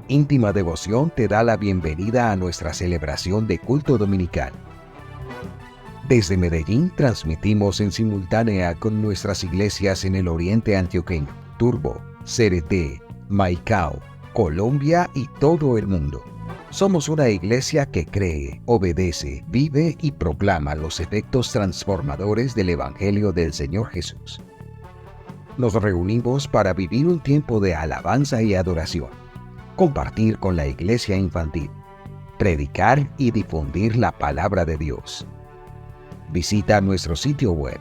Íntima Devoción te da la bienvenida a nuestra celebración de culto dominical. Desde Medellín transmitimos en simultánea con nuestras iglesias en el oriente antioqueño, Turbo, Cereté, Maicao, Colombia y todo el mundo. Somos una iglesia que cree, obedece, vive y proclama los efectos transformadores del Evangelio del Señor Jesús. Nos reunimos para vivir un tiempo de alabanza y adoración, compartir con la iglesia infantil, predicar y difundir la palabra de Dios. Visita nuestro sitio web,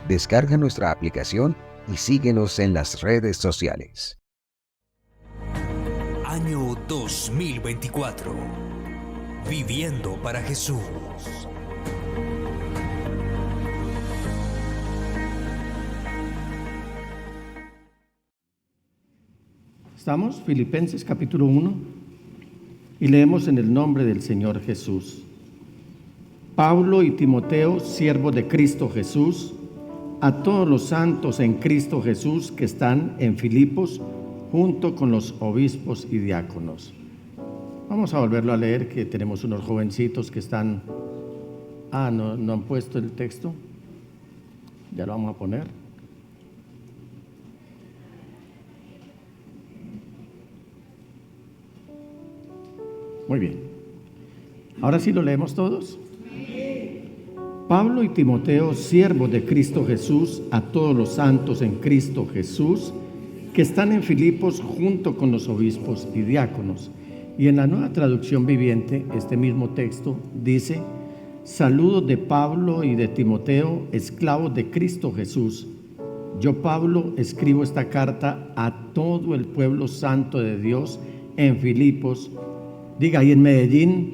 descarga nuestra aplicación y síguenos en las redes sociales. Año 2024. Viviendo para Jesús. Estamos, Filipenses capítulo 1, y leemos en el nombre del Señor Jesús. Pablo y Timoteo, siervos de Cristo Jesús, a todos los santos en Cristo Jesús que están en Filipos, junto con los obispos y diáconos. Vamos a volverlo a leer, que tenemos unos jovencitos que están... no han puesto el texto. Ya lo vamos a poner. Muy bien. Ahora sí lo leemos todos. Pablo y Timoteo, siervos de Cristo Jesús, a todos los santos en Cristo Jesús, que están en Filipos junto con los obispos y diáconos. Y en la Nueva Traducción Viviente, este mismo texto dice: saludos de Pablo y de Timoteo, esclavos de Cristo Jesús. Yo, Pablo, escribo esta carta a todo el pueblo santo de Dios en Filipos. Diga, ahí en Medellín,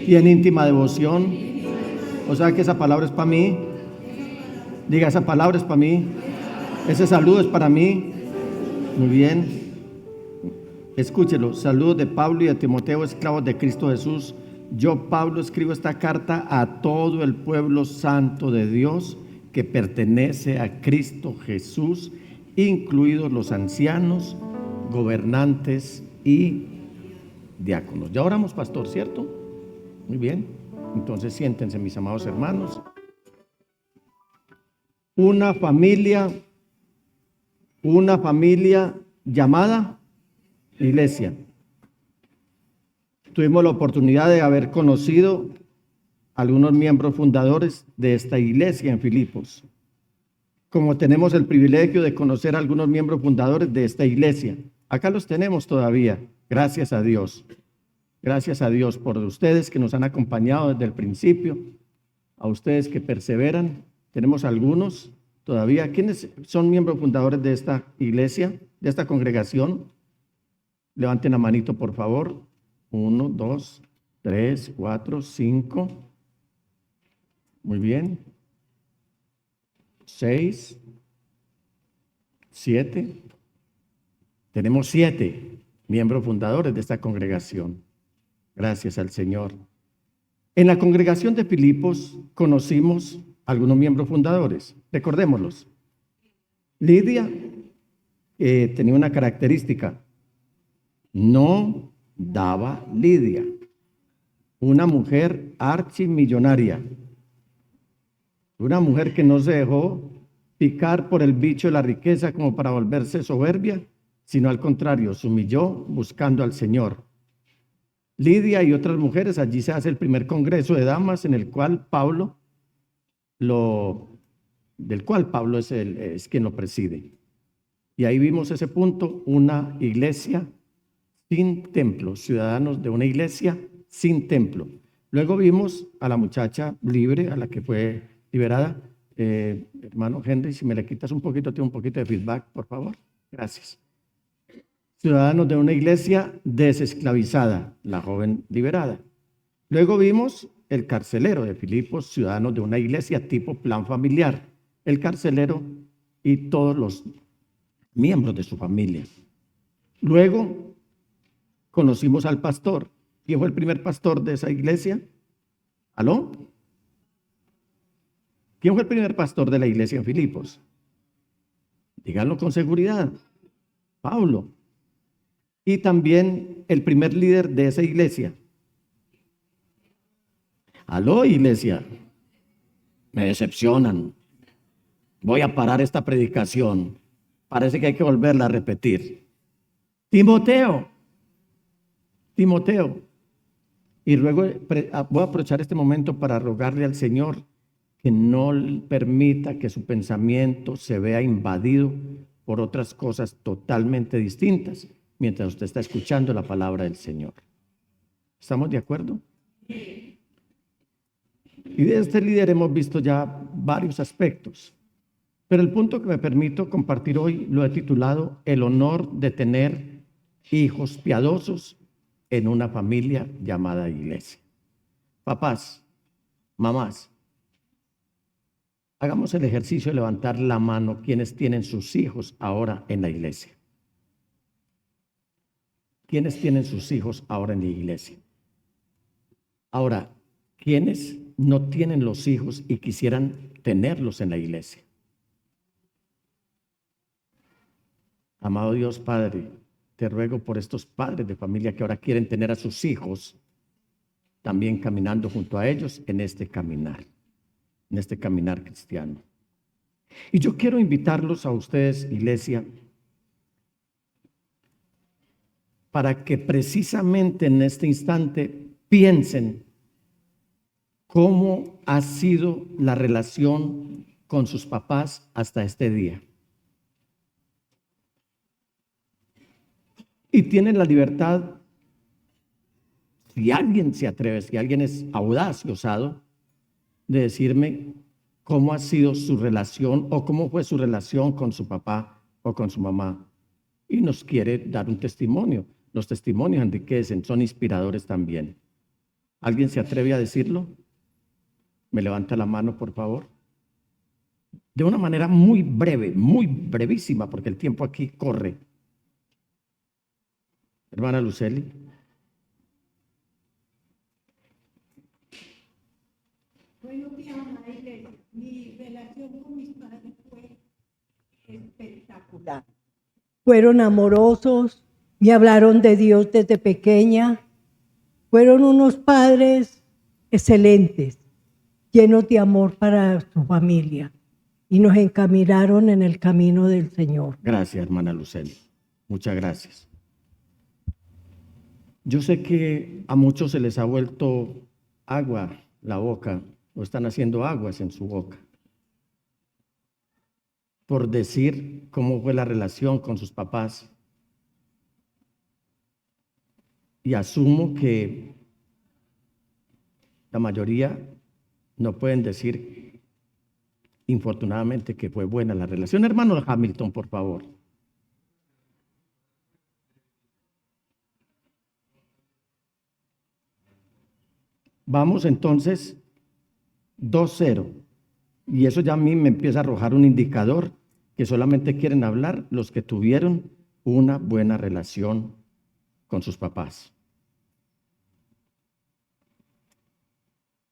y en íntima devoción. O sea que esa palabra es para mí. Diga, esa palabra es para mí. Ese saludo es para mí. Muy bien. Escúchelo. Saludos de Pablo y de Timoteo, esclavos de Cristo Jesús. Yo, Pablo, escribo esta carta a todo el pueblo santo de Dios que pertenece a Cristo Jesús, incluidos los ancianos, gobernantes y diáconos. Ya oramos, pastor, ¿cierto? Muy bien. Entonces siéntense, mis amados hermanos. Una familia llamada iglesia. Tuvimos la oportunidad de haber conocido algunos miembros fundadores de esta iglesia en Filipos, como tenemos el privilegio de conocer a algunos miembros fundadores de esta iglesia. Acá los tenemos todavía, gracias a Dios. Gracias a Dios por ustedes que nos han acompañado desde el principio, a ustedes que perseveran. Tenemos algunos todavía. ¿Quiénes son miembros fundadores de esta iglesia, de esta congregación? Levanten la manito, por favor. 1, 2, 3, 4, 5. Muy bien. 6, 7. Tenemos 7 miembros fundadores de esta congregación. Gracias al Señor. En la congregación de Filipos conocimos algunos miembros fundadores. Recordémoslos. Lidia tenía una característica. No daba lidia. Una mujer archimillonaria. Una mujer que no se dejó picar por el bicho de la riqueza como para volverse soberbia, sino al contrario, se humilló buscando al Señor. Lidia y otras mujeres, allí se hace el primer congreso de damas en el cual Pablo es quien lo preside. Y ahí vimos ese punto, una iglesia sin templo, ciudadanos de una iglesia sin templo. Luego vimos a la muchacha libre, a la que fue liberada. Hermano Henry, si me le quitas un poquito, tengo un poquito de feedback, por favor. Gracias. Ciudadanos de una iglesia desesclavizada, la joven liberada. Luego vimos el carcelero de Filipos, ciudadanos de una iglesia tipo plan familiar, el carcelero y todos los miembros de su familia. Luego conocimos al pastor. ¿Quién fue el primer pastor de esa iglesia? ¿Aló? ¿Quién fue el primer pastor de la iglesia en Filipos? Díganlo con seguridad. Pablo. y también el primer líder de esa iglesia. Aló, iglesia, me decepcionan. Voy a parar esta predicación. Parece que hay que volverla a repetir. Timoteo. Y luego voy a aprovechar este momento para rogarle al Señor que no permita que su pensamiento se vea invadido por otras cosas totalmente distintas mientras usted está escuchando la palabra del Señor. ¿Estamos de acuerdo? Y de este líder hemos visto ya varios aspectos, pero el punto que me permito compartir hoy lo he titulado El honor de tener hijos piadosos en una familia llamada iglesia. Papás, mamás, hagamos el ejercicio de levantar la mano quienes tienen sus hijos ahora en la iglesia. ¿Quiénes tienen sus hijos ahora en la iglesia? Ahora, ¿quiénes no tienen los hijos y quisieran tenerlos en la iglesia? Amado Dios Padre, te ruego por estos padres de familia que ahora quieren tener a sus hijos también caminando junto a ellos en este caminar cristiano. Y yo quiero invitarlos a ustedes, iglesia, para que precisamente en este instante piensen cómo ha sido la relación con sus papás hasta este día. Y tienen la libertad, si alguien se atreve, si alguien es audaz y osado, de decirme cómo ha sido su relación o cómo fue su relación con su papá o con su mamá. Y nos quiere dar un testimonio. Los testimonios enriquecen, son inspiradores también. ¿Alguien se atreve a decirlo? Me levanta la mano, por favor. De una manera muy breve, muy brevísima, porque el tiempo aquí corre. Hermana Luceli. Bueno, mi relación con mis padres fue espectacular. Fueron amorosos, me hablaron de Dios desde pequeña. Fueron unos padres excelentes, llenos de amor para su familia, y nos encaminaron en el camino del Señor. Gracias, hermana Luceli. Muchas gracias. Yo sé que a muchos se les ha vuelto agua la boca, o están haciendo aguas en su boca, por decir cómo fue la relación con sus papás. Y asumo que la mayoría no pueden decir, infortunadamente, que fue buena la relación. Hermano Hamilton, por favor. Vamos entonces 2-0. Y eso ya a mí me empieza a arrojar un indicador que solamente quieren hablar los que tuvieron una buena relación con sus papás.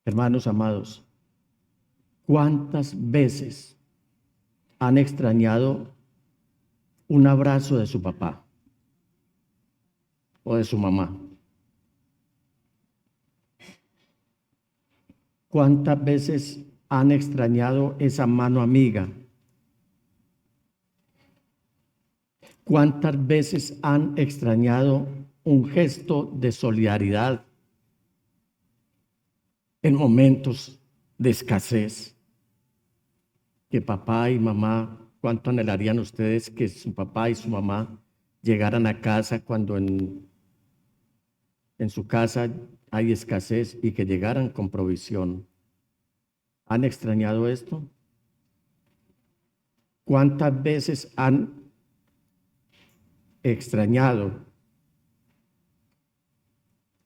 Hermanos amados, ¿cuántas veces han extrañado un abrazo de su papá o de su mamá? ¿Cuántas veces han extrañado esa mano amiga? ¿Cuántas veces han extrañado un gesto de solidaridad en momentos de escasez? Que papá y mamá, ¿cuánto anhelarían ustedes que su papá y su mamá llegaran a casa cuando en su casa hay escasez y que llegaran con provisión? ¿Han extrañado esto? ¿Cuántas veces han extrañado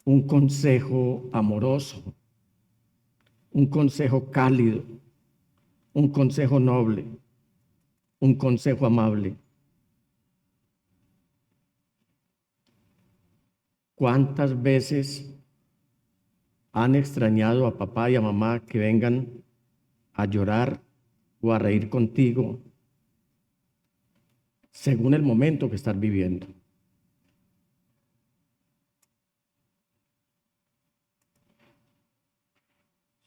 un consejo amoroso, un consejo cálido, un consejo noble, un consejo amable? ¿Cuántas veces han extrañado a papá y a mamá que vengan a llorar o a reír contigo según el momento que estás viviendo?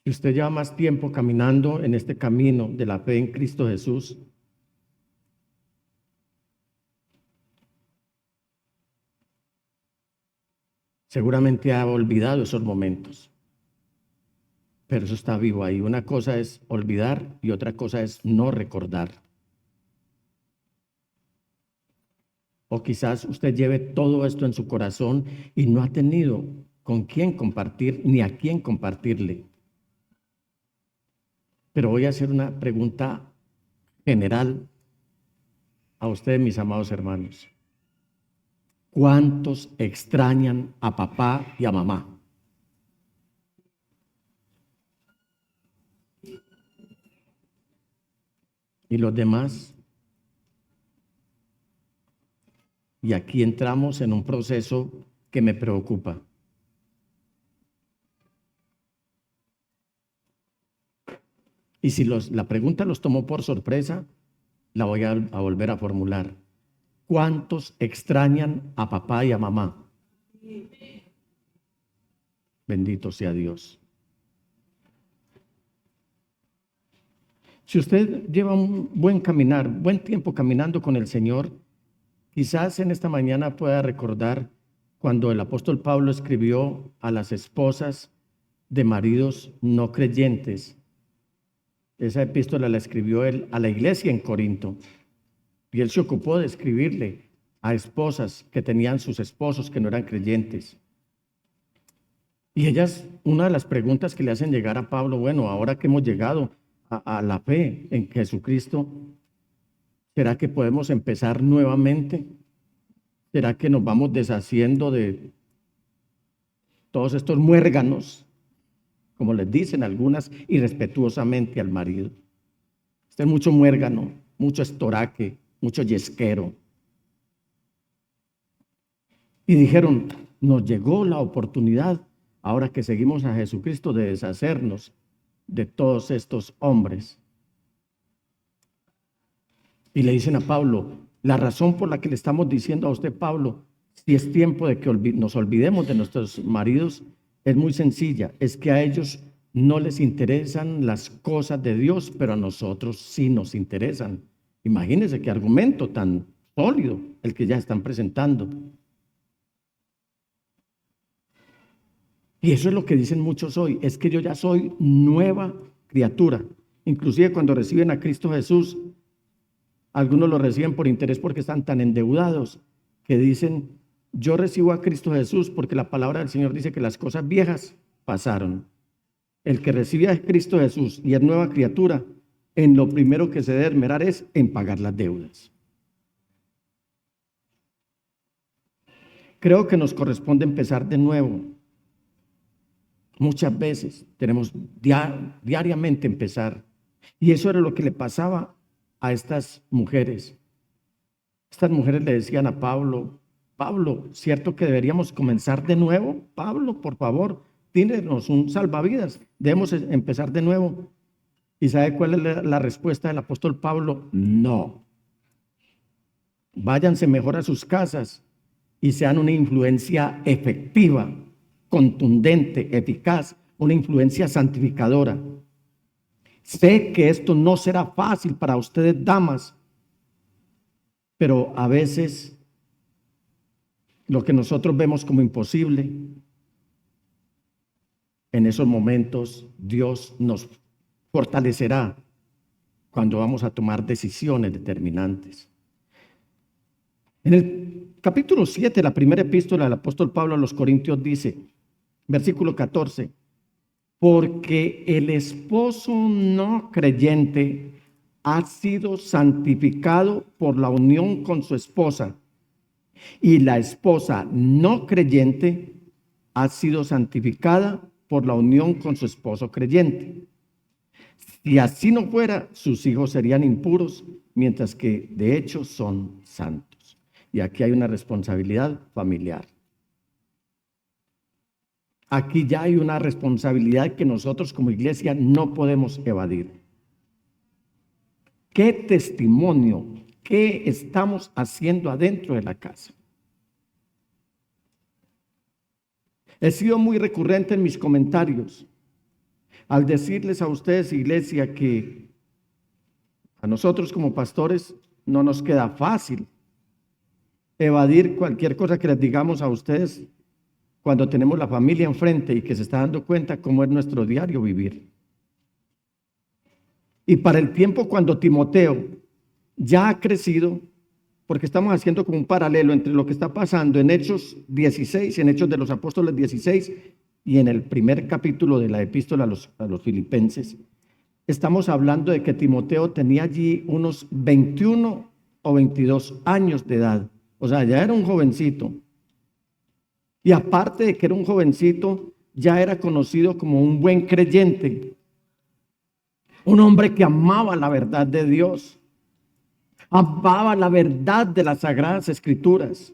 y usted lleva más tiempo caminando en este camino de la fe en Cristo Jesús, seguramente ha olvidado esos momentos. Pero eso está vivo ahí. Una cosa es olvidar y otra cosa es no recordar. O quizás usted lleve todo esto en su corazón y no ha tenido con quién compartir ni a quién compartirle. Pero voy a hacer una pregunta general a ustedes, mis amados hermanos. ¿Cuántos extrañan a papá y a mamá? ¿Y los demás? Y aquí entramos en un proceso que me preocupa. Y si la pregunta los tomó por sorpresa, la voy a volver a formular. ¿Cuántos extrañan a papá y a mamá? Bendito sea Dios. Si usted lleva un buen tiempo caminando con el Señor, quizás en esta mañana pueda recordar cuando el apóstol Pablo escribió a las esposas de maridos no creyentes. Esa epístola la escribió él a la iglesia en Corinto. Y él se ocupó de escribirle a esposas que tenían sus esposos que no eran creyentes. Y ellas, una de las preguntas que le hacen llegar a Pablo, bueno, ahora que hemos llegado a la fe en Jesucristo, ¿será que podemos empezar nuevamente? ¿Será que nos vamos deshaciendo de todos estos muérganos, como les dicen algunas irrespetuosamente al marido? Este es mucho muérgano, mucho estoraque, mucho yesquero. Y dijeron, nos llegó la oportunidad, ahora que seguimos a Jesucristo, de deshacernos de todos estos hombres. Y le dicen a Pablo, la razón por la que le estamos diciendo a usted, Pablo, si es tiempo de que nos olvidemos de nuestros maridos, es muy sencilla, es que a ellos no les interesan las cosas de Dios, pero a nosotros sí nos interesan. Imagínense qué argumento tan sólido el que ya están presentando. Y eso es lo que dicen muchos hoy, es que yo ya soy nueva criatura. Inclusive cuando reciben a Cristo Jesús, algunos lo reciben por interés porque están tan endeudados que dicen, yo recibo a Cristo Jesús porque la palabra del Señor dice que las cosas viejas pasaron. El que recibe a Cristo Jesús y es nueva criatura, en lo primero que se debe esmerar es en pagar las deudas. Creo que nos corresponde empezar de nuevo. Muchas veces tenemos diariamente empezar. Y eso era lo que le pasaba a estas mujeres. Estas mujeres le decían a Pablo, Pablo, ¿cierto que deberíamos comenzar de nuevo? Pablo, por favor, tírenos un salvavidas. Debemos empezar de nuevo. ¿Y sabe cuál es la respuesta del apóstol Pablo? No. Váyanse mejor a sus casas y sean una influencia efectiva, contundente, eficaz, una influencia santificadora. Sé que esto no será fácil para ustedes, damas, pero a veces lo que nosotros vemos como imposible, en esos momentos Dios nos fortalecerá cuando vamos a tomar decisiones determinantes. En el capítulo 7, la primera epístola del apóstol Pablo a los Corintios dice, versículo 14, porque el esposo no creyente ha sido santificado por la unión con su esposa, y la esposa no creyente ha sido santificada por la unión con su esposo creyente. Si así no fuera, sus hijos serían impuros, mientras que de hecho son santos. Y aquí hay una responsabilidad familiar. Aquí ya hay una responsabilidad que nosotros como iglesia no podemos evadir. ¿Qué testimonio, qué estamos haciendo adentro de la casa? He sido muy recurrente en mis comentarios. al decirles a ustedes, iglesia, que a nosotros como pastores no nos queda fácil evadir cualquier cosa que les digamos a ustedes cuando tenemos la familia enfrente y que se está dando cuenta cómo es nuestro diario vivir. Y para el tiempo cuando Timoteo ya ha crecido, porque estamos haciendo como un paralelo entre lo que está pasando en Hechos 16, en Hechos de los Apóstoles 16 y en el primer capítulo de la epístola a los Filipenses, estamos hablando de que Timoteo tenía allí unos 21 o 22 años de edad. O sea, ya era un jovencito. Y aparte de que era un jovencito, ya era conocido como un buen creyente. Un hombre que amaba la verdad de Dios. Amaba la verdad de las Sagradas Escrituras.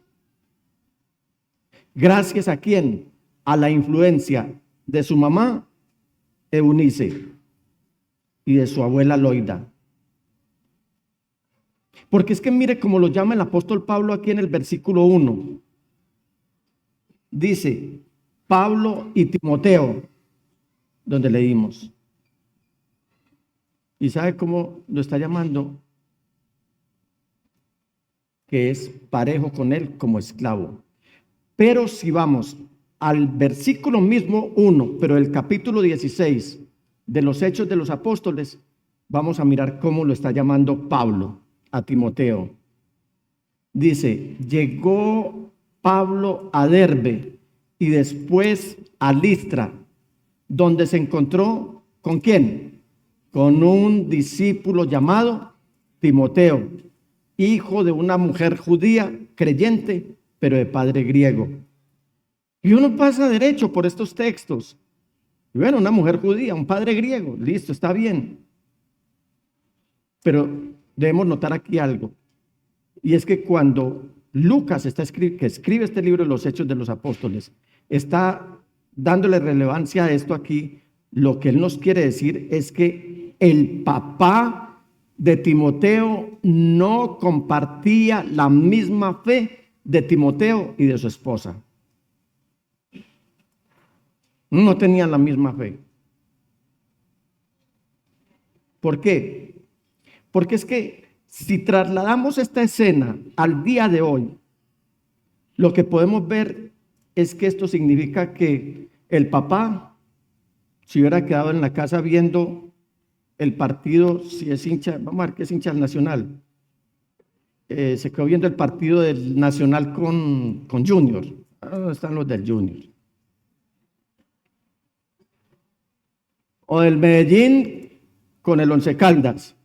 ¿Gracias a quién? A la influencia de su mamá, Eunice, y de su abuela Loida. Porque es que mire cómo lo llama el apóstol Pablo aquí en el versículo 1. Dice, Pablo y Timoteo, donde leímos. ¿Y sabe cómo lo está llamando? Que es parejo con él como esclavo. Pero si vamos al versículo mismo 1, pero el capítulo 16 de los Hechos de los Apóstoles, vamos a mirar cómo lo está llamando Pablo a Timoteo. Dice, llegó Pablo a Derbe y después a Listra, donde se encontró ¿con quién? Con un discípulo llamado Timoteo, hijo de una mujer judía, creyente, pero de padre griego. Y uno pasa derecho por estos textos. Y bueno, una mujer judía, un padre griego, listo, está bien. Pero debemos notar aquí algo. Y es que cuando Lucas que escribe este libro de los Hechos de los Apóstoles, está dándole relevancia a esto aquí, lo que él nos quiere decir es que el papá de Timoteo no compartía la misma fe de Timoteo y de su esposa. No tenían la misma fe. ¿Por qué? Porque es que si trasladamos esta escena al día de hoy, lo que podemos ver es que esto significa que el papá se hubiera quedado en la casa viendo el partido, si es hincha, vamos a ver qué es hincha del Nacional. Se quedó viendo el partido del Nacional con Junior. ¿Dónde están los del Junior? O del Medellín con el Once Caldas.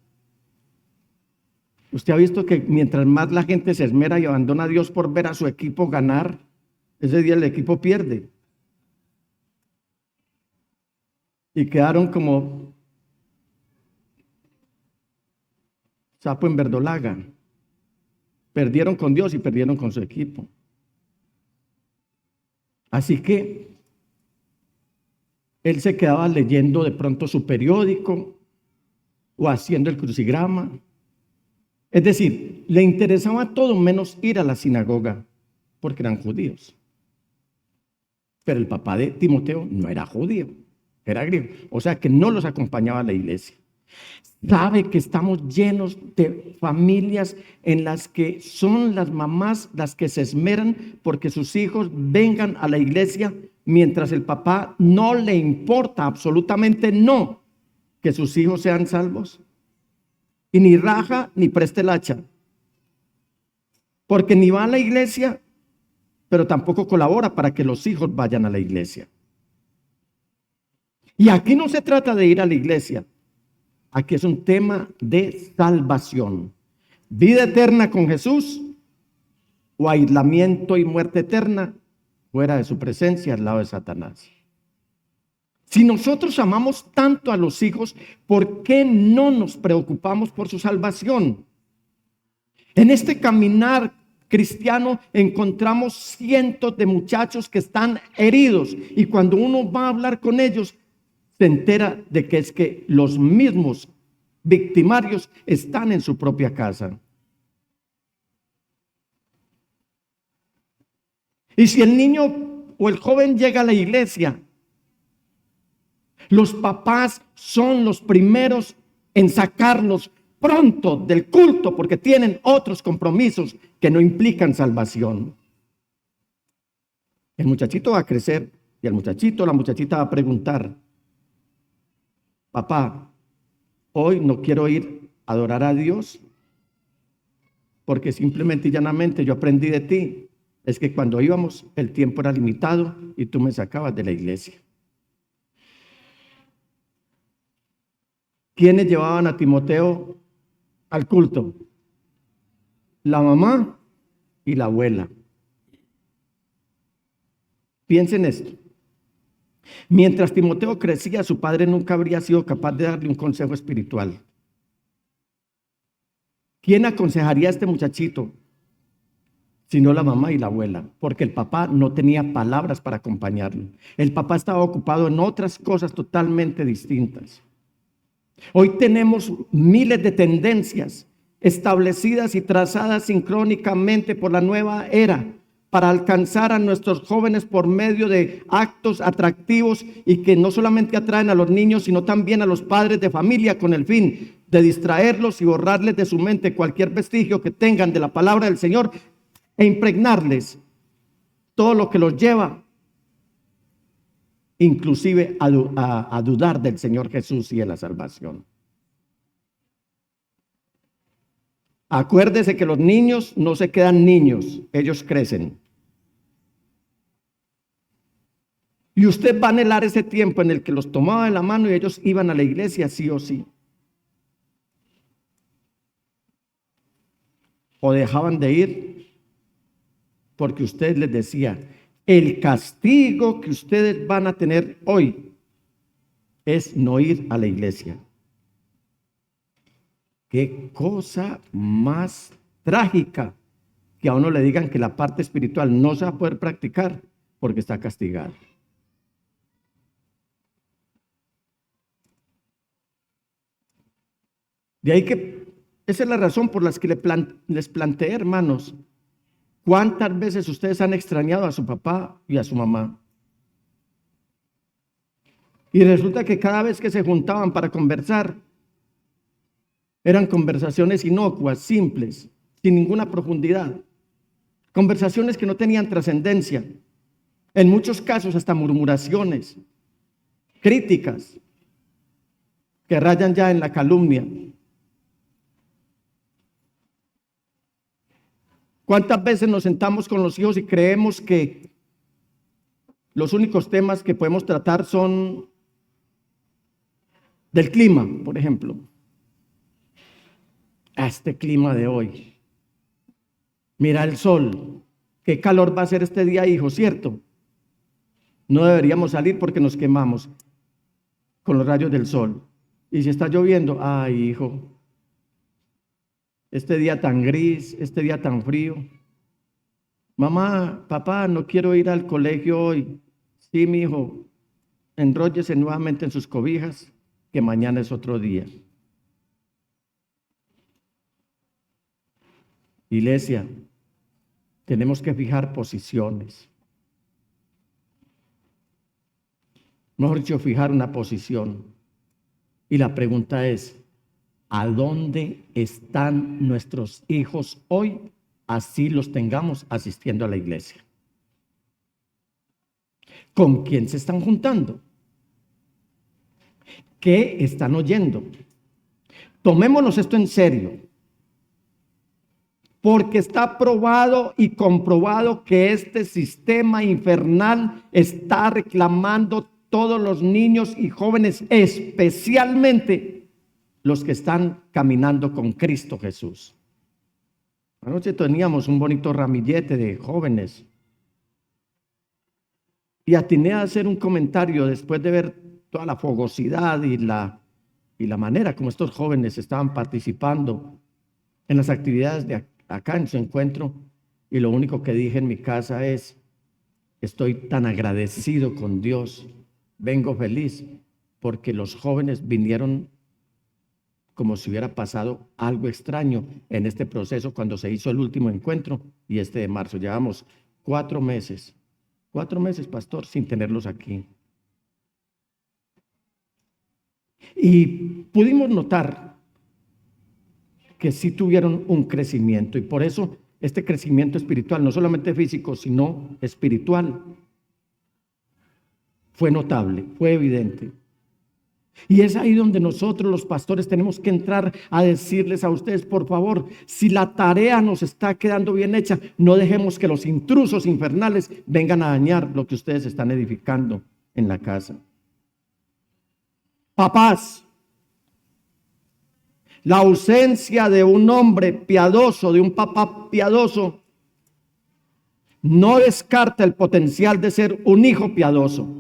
Usted ha visto que mientras más la gente se esmera y abandona a Dios por ver a su equipo ganar, ese día el equipo pierde. Y quedaron como sapo en verdolaga. Perdieron con Dios y perdieron con su equipo. Así que él se quedaba leyendo de pronto su periódico o haciendo el crucigrama. Es decir, le interesaba todo menos ir a la sinagoga porque eran judíos. Pero el papá de Timoteo no era judío, era griego. O sea que no los acompañaba a la iglesia. Sabe que estamos llenos de familias en las que son las mamás las que se esmeran porque sus hijos vengan a la iglesia, mientras el papá no le importa absolutamente no que sus hijos sean salvos. Y ni raja ni preste el hacha. Porque ni va a la iglesia, pero tampoco colabora para que los hijos vayan a la iglesia. Y aquí no se trata de ir a la iglesia. Aquí es un tema de salvación. Vida eterna con Jesús o aislamiento y muerte eterna fuera de su presencia al lado de Satanás. Si nosotros amamos tanto a los hijos, ¿por qué no nos preocupamos por su salvación? En este caminar cristiano encontramos cientos de muchachos que están heridos y cuando uno va a hablar con ellos, se entera de que es que los mismos victimarios están en su propia casa. Y si el niño o el joven llega a la iglesia, Los papás son los primeros en sacarlos pronto del culto porque tienen otros compromisos que no implican salvación. El muchachito va a crecer y el muchachito, la muchachita va a preguntar: papá, hoy no quiero ir a adorar a Dios porque simplemente y llanamente yo aprendí de ti. Es que cuando íbamos el tiempo era limitado y tú me sacabas de la iglesia. ¿Quiénes llevaban a Timoteo al culto? La mamá y la abuela. Piensen esto. Mientras Timoteo crecía, su padre nunca habría sido capaz de darle un consejo espiritual. ¿Quién aconsejaría a este muchachito? Sino la mamá y la abuela, porque el papá no tenía palabras para acompañarlo. El papá estaba ocupado en otras cosas totalmente distintas. Hoy tenemos miles de tendencias establecidas y trazadas sincrónicamente por la nueva era para alcanzar a nuestros jóvenes por medio de actos atractivos y que no solamente atraen a los niños, sino también a los padres de familia con el fin de distraerlos y borrarles de su mente cualquier vestigio que tengan de la palabra del Señor e impregnarles todo lo que los lleva inclusive a dudar del Señor Jesús y de la salvación. Acuérdese que los niños no se quedan niños, ellos crecen. Y usted va a anhelar ese tiempo en el que los tomaba de la mano y ellos iban a la iglesia sí o sí. O dejaban de ir porque usted les decía: el castigo que ustedes van a tener hoy es no ir a la iglesia. Qué cosa más trágica que a uno le digan que la parte espiritual no se va a poder practicar porque está castigado. De ahí que esa es la razón por la que les planteé, hermanos, ¿cuántas veces ustedes han extrañado a su papá y a su mamá? Y resulta que cada vez que se juntaban para conversar, eran conversaciones inocuas, simples, sin ninguna profundidad. Conversaciones que no tenían trascendencia. En muchos casos hasta murmuraciones, críticas, que rayan ya en la calumnia. ¿Cuántas veces nos sentamos con los hijos y creemos que los únicos temas que podemos tratar son del clima, por ejemplo? A este clima de hoy. Mira el sol. Qué calor va a ser este día, hijo, ¿cierto? No deberíamos salir porque nos quemamos con los rayos del sol. Y si está lloviendo, ay, hijo, este día tan gris, este día tan frío. Mamá, papá, no quiero ir al colegio hoy. Sí, mi hijo, enróllese nuevamente en sus cobijas, que mañana es otro día. Iglesia, tenemos que fijar posiciones. Mejor dicho, fijar una posición. Y la pregunta es: ¿a dónde están nuestros hijos hoy? Así los tengamos asistiendo a la iglesia. ¿Con quién se están juntando? ¿Qué están oyendo? Tomémonos esto en serio. Porque está probado y comprobado que este sistema infernal está reclamando todos los niños y jóvenes, especialmente los que están caminando con Cristo Jesús. Anoche teníamos un bonito ramillete de jóvenes y atiné a hacer un comentario después de ver toda la fogosidad y la manera como estos jóvenes estaban participando en las actividades de acá en su encuentro, y lo único que dije en mi casa es: estoy tan agradecido con Dios, vengo feliz porque los jóvenes vinieron como si hubiera pasado algo extraño en este proceso cuando se hizo el último encuentro y este de marzo. Llevamos 4 meses, pastor, sin tenerlos aquí. Y pudimos notar que sí tuvieron un crecimiento, y por eso este crecimiento espiritual, no solamente físico, sino espiritual, fue notable, fue evidente. Y es ahí donde nosotros los pastores tenemos que entrar a decirles a ustedes, por favor, si la tarea nos está quedando bien hecha, no dejemos que los intrusos infernales vengan a dañar lo que ustedes están edificando en la casa. Papás, la ausencia de un hombre piadoso, de un papá piadoso, no descarta el potencial de ser un hijo piadoso.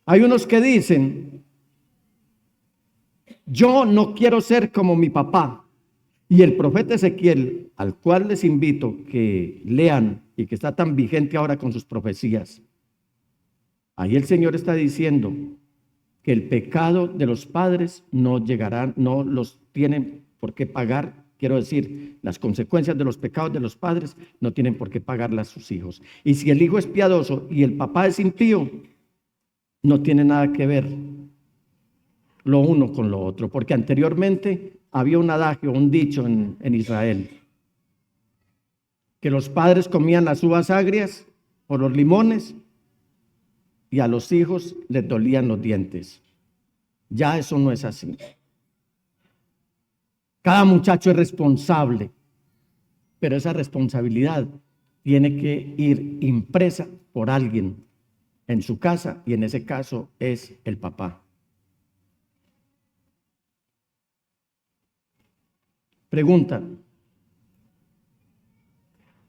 Hay unos que dicen, yo no quiero ser como mi papá. Y el profeta Ezequiel, al cual les invito que lean y que está tan vigente ahora con sus profecías, ahí el Señor está diciendo que el pecado de los padres no llegarán, no los tienen por qué pagar. Quiero decir, las consecuencias de los pecados de los padres no tienen por qué pagarlas sus hijos. Y si el hijo es piadoso y el papá es impío, no tiene nada que ver lo uno con lo otro, porque anteriormente había un adagio, un dicho en Israel, que los padres comían las uvas agrias o los limones y a los hijos les dolían los dientes. Ya eso no es así. Cada muchacho es responsable, pero esa responsabilidad tiene que ir impresa por alguien en su casa, y en ese caso es el papá. Pregunta: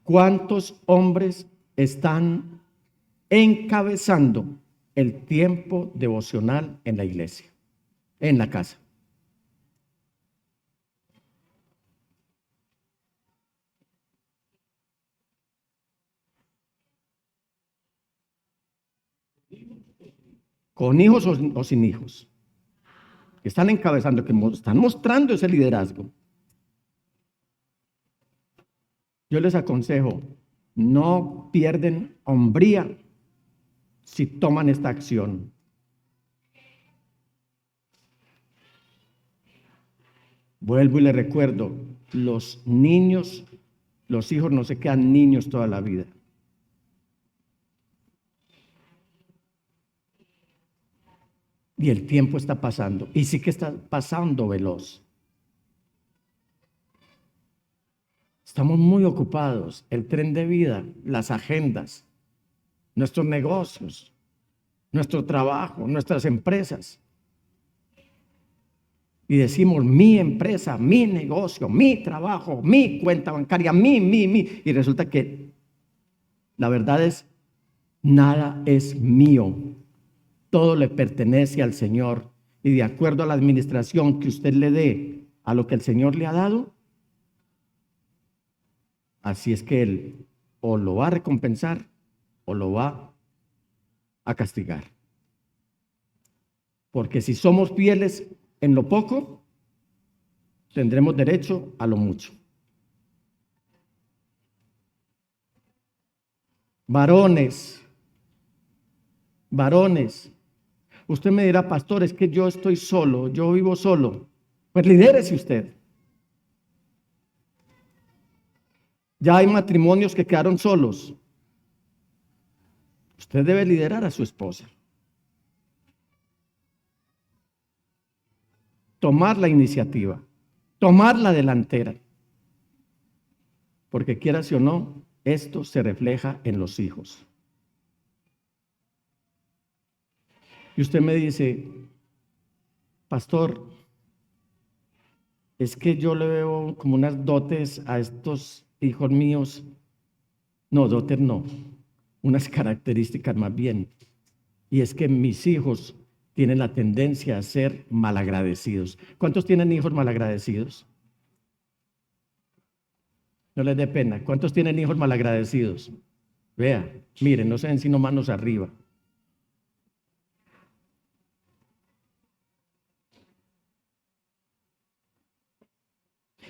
¿cuántos hombres están encabezando el tiempo devocional en la iglesia, en la casa? Con hijos o sin hijos, que están encabezando, que están mostrando ese liderazgo. Yo les aconsejo, no pierden hombría si toman esta acción. Vuelvo y les recuerdo, los niños, los hijos no se quedan niños toda la vida. Y el tiempo está pasando, y sí que está pasando veloz. Estamos muy ocupados, el tren de vida, las agendas, nuestros negocios, nuestro trabajo, nuestras empresas. Y decimos, mi empresa, mi negocio, mi trabajo, mi cuenta bancaria, mi. Y resulta que la verdad es, nada es mío. Todo le pertenece al Señor, y de acuerdo a la administración que usted le dé a lo que el Señor le ha dado, así es que Él o lo va a recompensar o lo va a castigar. Porque si somos fieles en lo poco, tendremos derecho a lo mucho. Varones, usted me dirá, pastor, es que yo estoy solo, yo vivo solo. Pues lidérese usted. Ya hay matrimonios que quedaron solos. Usted debe liderar a su esposa. Tomar la iniciativa, tomar la delantera. Porque quieras o no, esto se refleja en los hijos. Y usted me dice, pastor, es que yo le veo como unas dotes a estos hijos míos. No, dotes no, unas características más bien. Y es que mis hijos tienen la tendencia a ser malagradecidos. ¿Cuántos tienen hijos malagradecidos? No les dé pena. ¿Cuántos tienen hijos malagradecidos? Vea, miren, no se den sino manos arriba.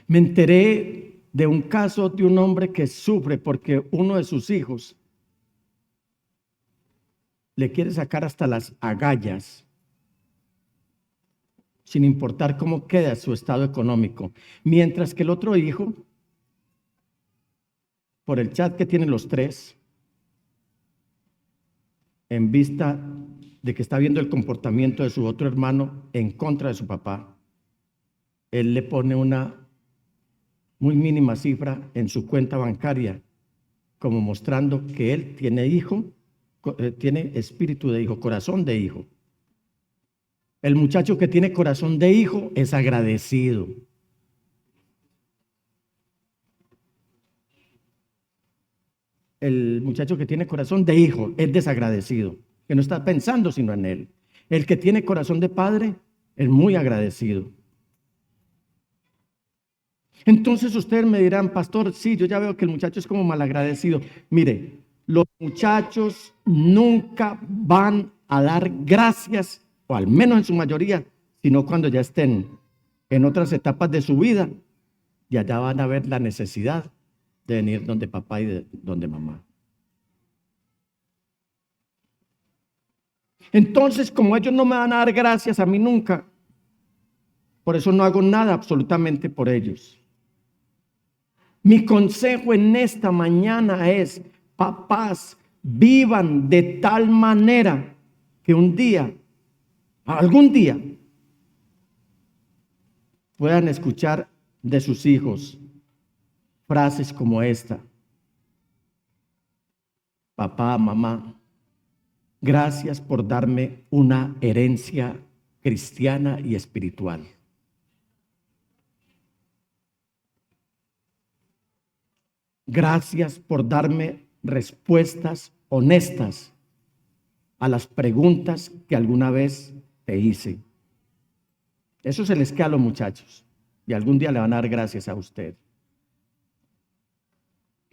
Me enteré de un caso de un hombre que sufre porque uno de sus hijos le quiere sacar hasta las agallas sin importar cómo queda su estado económico. Mientras que el otro hijo, por el chat que tienen los tres, en vista de que está viendo el comportamiento de su otro hermano en contra de su papá, él le pone una muy mínima cifra en su cuenta bancaria, como mostrando que él tiene hijo, tiene espíritu de hijo, corazón de hijo. El muchacho que tiene corazón de hijo es agradecido. El muchacho que tiene corazón de hijo es desagradecido, que no está pensando sino en él. El que tiene corazón de padre es muy agradecido. Entonces ustedes me dirán, pastor, sí, yo ya veo que el muchacho es como malagradecido. Mire, los muchachos nunca van a dar gracias, o al menos en su mayoría, sino cuando ya estén en otras etapas de su vida y allá van a ver la necesidad de venir donde papá y de donde mamá. Entonces, como ellos no me van a dar gracias a mí nunca, por eso no hago nada absolutamente por ellos. Mi consejo en esta mañana es, papás, vivan de tal manera que un día, algún día, puedan escuchar de sus hijos frases como esta: papá, mamá, gracias por darme una herencia cristiana y espiritual. Gracias por darme respuestas honestas a las preguntas que alguna vez te hice. Eso se les queda a los muchachos y algún día le van a dar gracias a usted.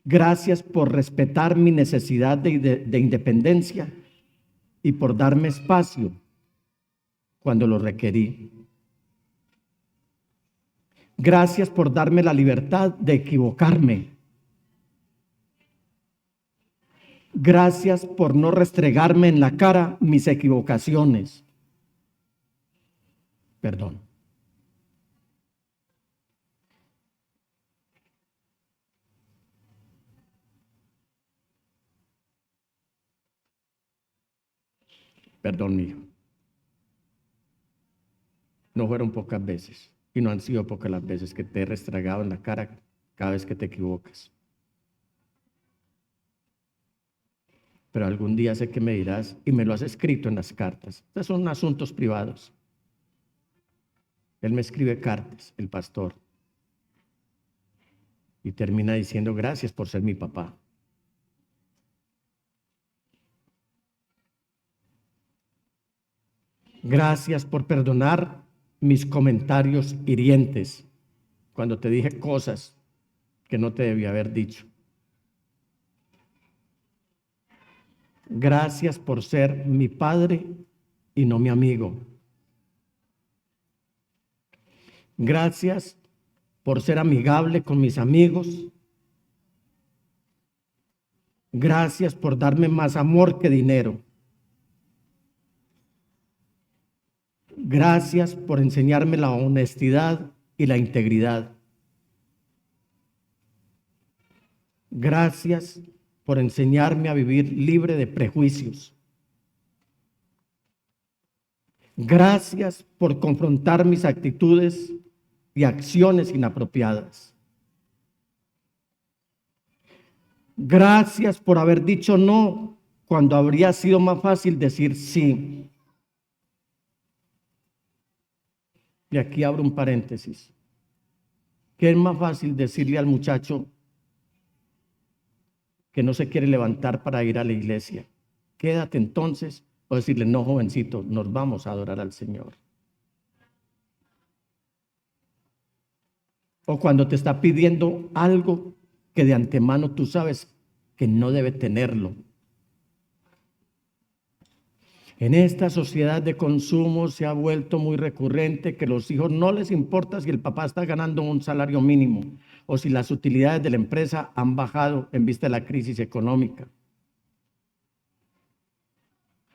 Gracias por respetar mi necesidad de independencia y por darme espacio cuando lo requerí. Gracias por darme la libertad de equivocarme. Gracias por no restregarme en la cara mis equivocaciones. Perdón. Perdón, mijo. No fueron pocas veces y no han sido pocas las veces que te he restregado en la cara cada vez que te equivocas. Pero algún día sé que me dirás, y me lo has escrito en las cartas. Estos son asuntos privados. Él me escribe cartas, el pastor, y termina diciendo, gracias por ser mi papá. Gracias por perdonar mis comentarios hirientes cuando te dije cosas que no te debía haber dicho. Gracias por ser mi padre y no mi amigo. Gracias por ser amigable con mis amigos. Gracias por darme más amor que dinero. Gracias por enseñarme la honestidad y la integridad. Gracias por enseñarme a vivir libre de prejuicios. Gracias por confrontar mis actitudes y acciones inapropiadas. Gracias por haber dicho no cuando habría sido más fácil decir sí. Y aquí abro un paréntesis. ¿Qué es más fácil decirle al muchacho que no se quiere levantar para ir a la iglesia? Quédate entonces, o decirle, no, jovencito, nos vamos a adorar al Señor. O cuando te está pidiendo algo que de antemano tú sabes que no debe tenerlo. En esta sociedad de consumo se ha vuelto muy recurrente que los hijos no les importa si el papá está ganando un salario mínimo o si las utilidades de la empresa han bajado en vista de la crisis económica.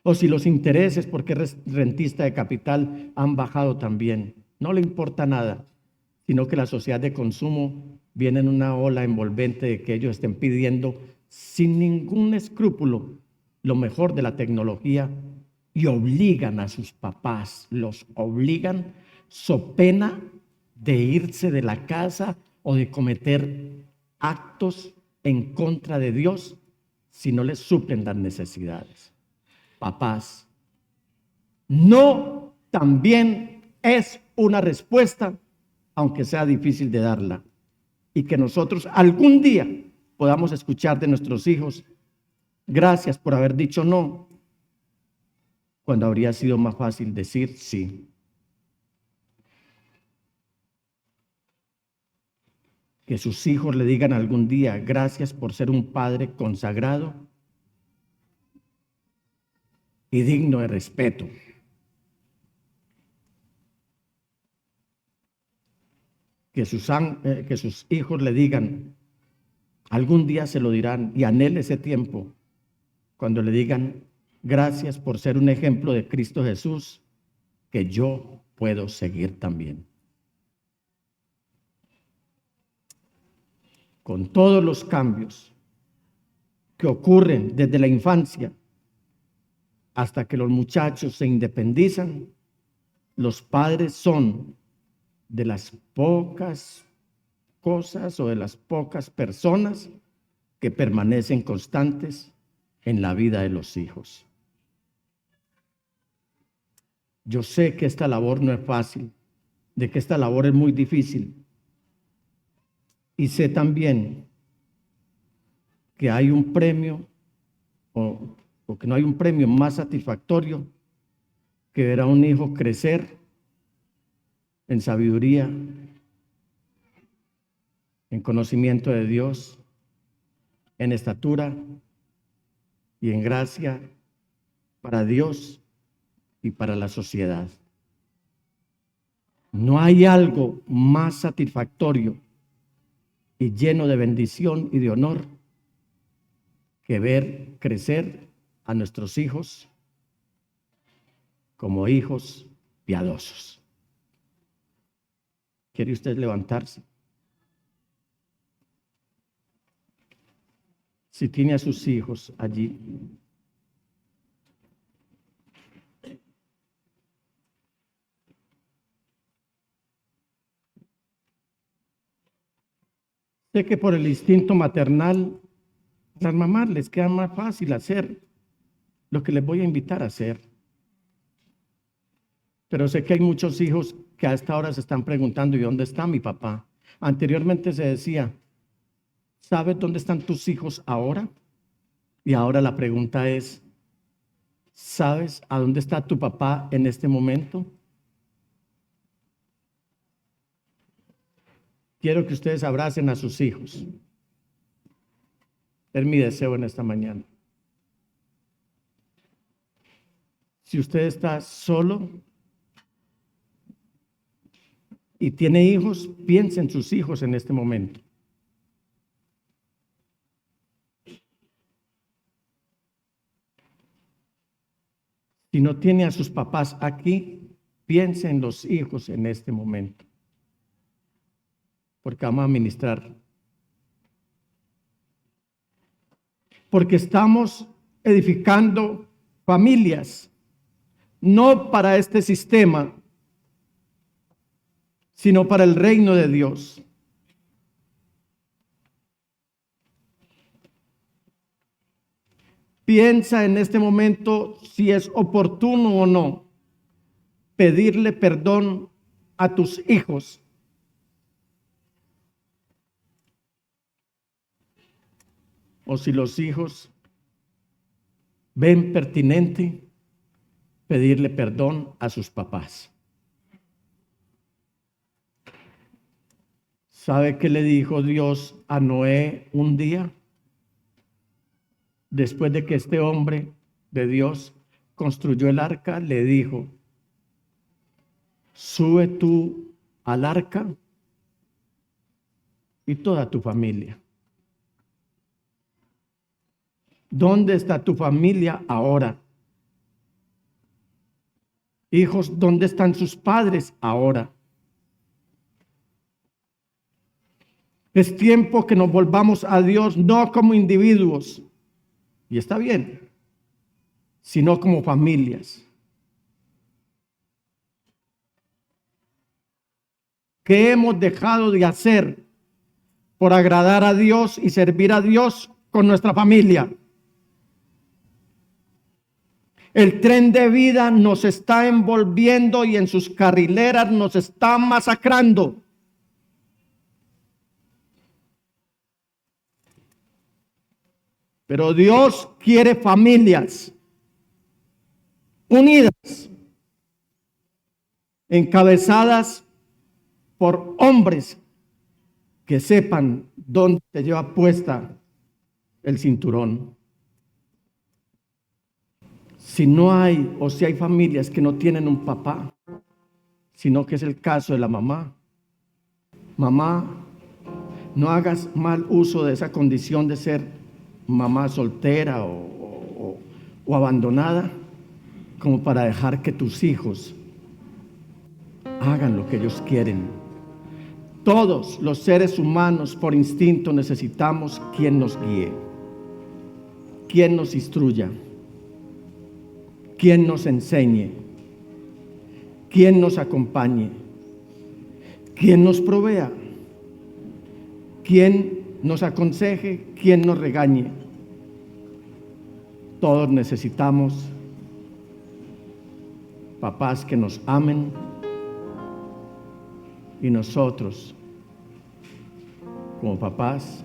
o si los intereses, porque es rentista de capital, han bajado también. No le importa nada, sino que la sociedad de consumo viene en una ola envolvente de que ellos estén pidiendo sin ningún escrúpulo lo mejor de la tecnología y obligan a sus papás, los obligan so pena de irse de la casa o de cometer actos en contra de Dios si no les suplen las necesidades. Papás, no también es una respuesta, aunque sea difícil de darla, y que nosotros algún día podamos escuchar de nuestros hijos: gracias por haber dicho no, cuando habría sido más fácil decir sí. Que sus hijos le digan algún día: gracias por ser un padre consagrado y digno de respeto. Que sus hijos le digan, algún día se lo dirán, y anhele ese tiempo, cuando le digan: gracias por ser un ejemplo de Cristo Jesús, que yo puedo seguir también. Con todos los cambios que ocurren desde la infancia hasta que los muchachos se independizan, los padres son de las pocas cosas o de las pocas personas que permanecen constantes en la vida de los hijos. Yo sé que esta labor no es fácil, de que esta labor es muy difícil. Y sé también que hay un premio, o que no hay un premio más satisfactorio que ver a un hijo crecer en sabiduría, en conocimiento de Dios, en estatura y en gracia para Dios y para la sociedad. No hay algo más satisfactorio y lleno de bendición y de honor que ver crecer a nuestros hijos como hijos piadosos. ¿Quiere usted levantarse? Si tiene a sus hijos allí, sé que por el instinto maternal, a las mamás les queda más fácil hacer lo que les voy a invitar a hacer. Pero sé que hay muchos hijos que a esta hora se están preguntando: ¿y dónde está mi papá? Anteriormente se decía: ¿sabes dónde están tus hijos ahora? Y ahora la pregunta es: ¿sabes a dónde está tu papá en este momento? Quiero que ustedes abracen a sus hijos. Es mi deseo en esta mañana. Si usted está solo y tiene hijos, piense en sus hijos en este momento. Si no tiene a sus papás aquí, piense en los hijos en este momento, porque vamos a ministrar. Porque estamos edificando familias, no para este sistema, sino para el reino de Dios. Piensa en este momento si es oportuno o no pedirle perdón a tus hijos. O si los hijos ven pertinente pedirle perdón a sus papás. ¿Sabe qué le dijo Dios a Noé un día? Después de que este hombre de Dios construyó el arca, le dijo: sube tú al arca y toda tu familia. ¿Dónde está tu familia ahora? Hijos, ¿dónde están sus padres ahora? Es tiempo que nos volvamos a Dios, no como individuos, y está bien, sino como familias. ¿Qué hemos dejado de hacer por agradar a Dios y servir a Dios con nuestra familia? El tren de vida nos está envolviendo y en sus carrileras nos está masacrando. Pero Dios quiere familias unidas, encabezadas por hombres que sepan dónde se lleva puesta el cinturón. Si no hay, o si hay familias que no tienen un papá, sino que es el caso de la mamá. Mamá, no hagas mal uso de esa condición de ser mamá soltera o abandonada, como para dejar que tus hijos hagan lo que ellos quieren. Todos los seres humanos por instinto necesitamos quien nos guíe, quien nos instruya, quien nos enseñe, quien nos acompañe, quien nos provea, quien nos aconseje, quien nos regañe. Todos necesitamos papás que nos amen y nosotros, como papás,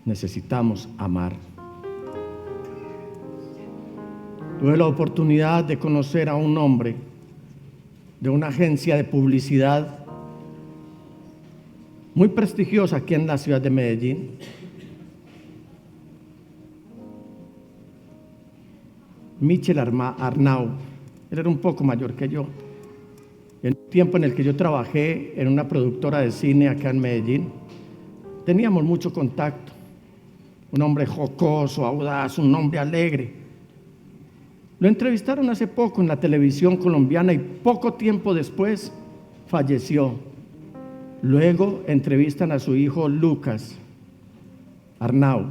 necesitamos amar. Tuve la oportunidad de conocer a un hombre de una agencia de publicidad muy prestigiosa aquí en la ciudad de Medellín. Michel Arnau. Él era un poco mayor que yo. En el tiempo en el que yo trabajé en una productora de cine acá en Medellín, teníamos mucho contacto. Un hombre jocoso, audaz, un hombre alegre. Lo entrevistaron hace poco en la televisión colombiana y poco tiempo después falleció. Luego entrevistan a su hijo Lucas Arnau.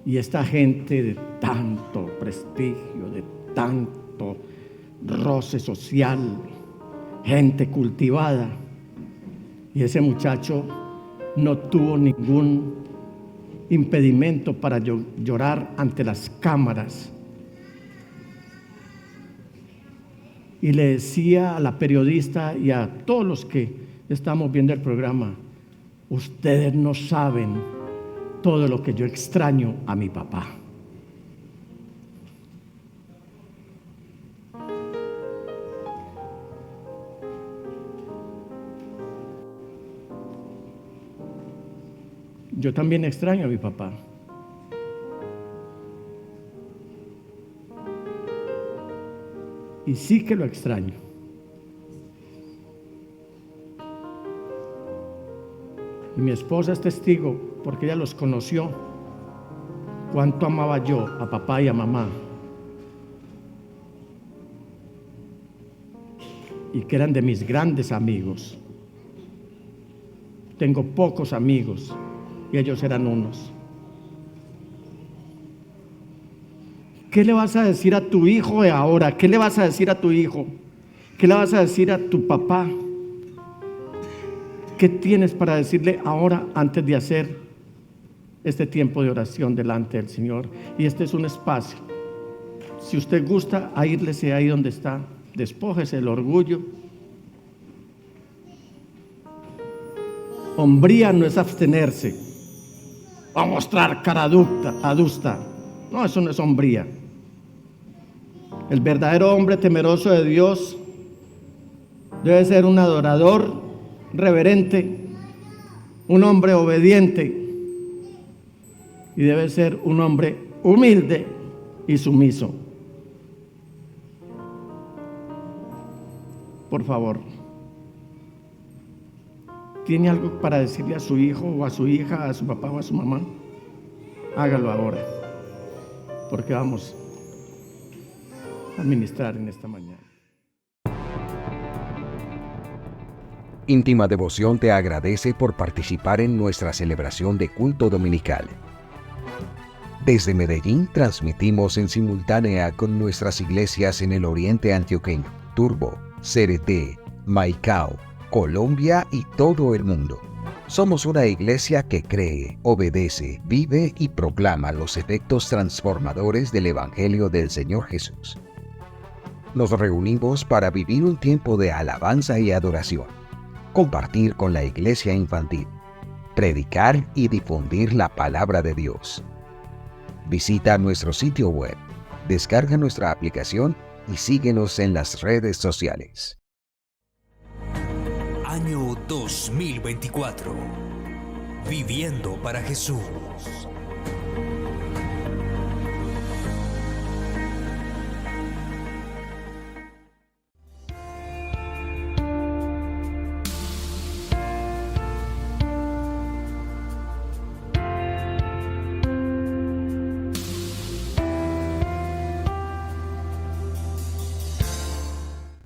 Y esta gente de tanto prestigio, de tanto roce social, gente cultivada, y ese muchacho no tuvo ningún impedimento para llorar ante las cámaras. Y le decía a la periodista y a todos los que estamos viendo el programa: ustedes no saben todo lo que yo extraño a mi papá. Yo también extraño a mi papá. Y sí que lo extraño. Y mi esposa es testigo, porque ella los conoció, cuánto amaba yo a papá y a mamá, y que eran de mis grandes amigos. Tengo pocos amigos y ellos eran unos. ¿Qué le vas a decir a tu hijo de ahora? ¿Qué le vas a decir a tu hijo? ¿Qué le vas a decir a tu papá? ¿Qué tienes para decirle ahora antes de hacer este tiempo de oración delante del Señor? Y este es un espacio. Si usted gusta, aíslese ahí donde está, despójese el orgullo. Hombría no es abstenerse o mostrar cara adusta. No, eso no es hombría. El verdadero hombre temeroso de Dios debe ser un adorador reverente, un hombre obediente, y debe ser un hombre humilde y sumiso. Por favor, ¿tiene algo para decirle a su hijo o a su hija, a su papá o a su mamá? Hágalo ahora. porque vamos a ministrar en esta mañana. Íntima Devoción te agradece por participar en nuestra celebración de culto dominical. Desde Medellín transmitimos en simultánea con nuestras iglesias en el oriente antioqueño, Turbo, Cereté, Maicao, Colombia y todo el mundo. Somos una iglesia que cree, obedece, vive y proclama los efectos transformadores del Evangelio del Señor Jesús. Nos reunimos para vivir un tiempo de alabanza y adoración, compartir con la iglesia infantil, predicar y difundir la palabra de Dios. Visita nuestro sitio web, descarga nuestra aplicación y síguenos en las redes sociales. Año 2024. Viviendo para Jesús.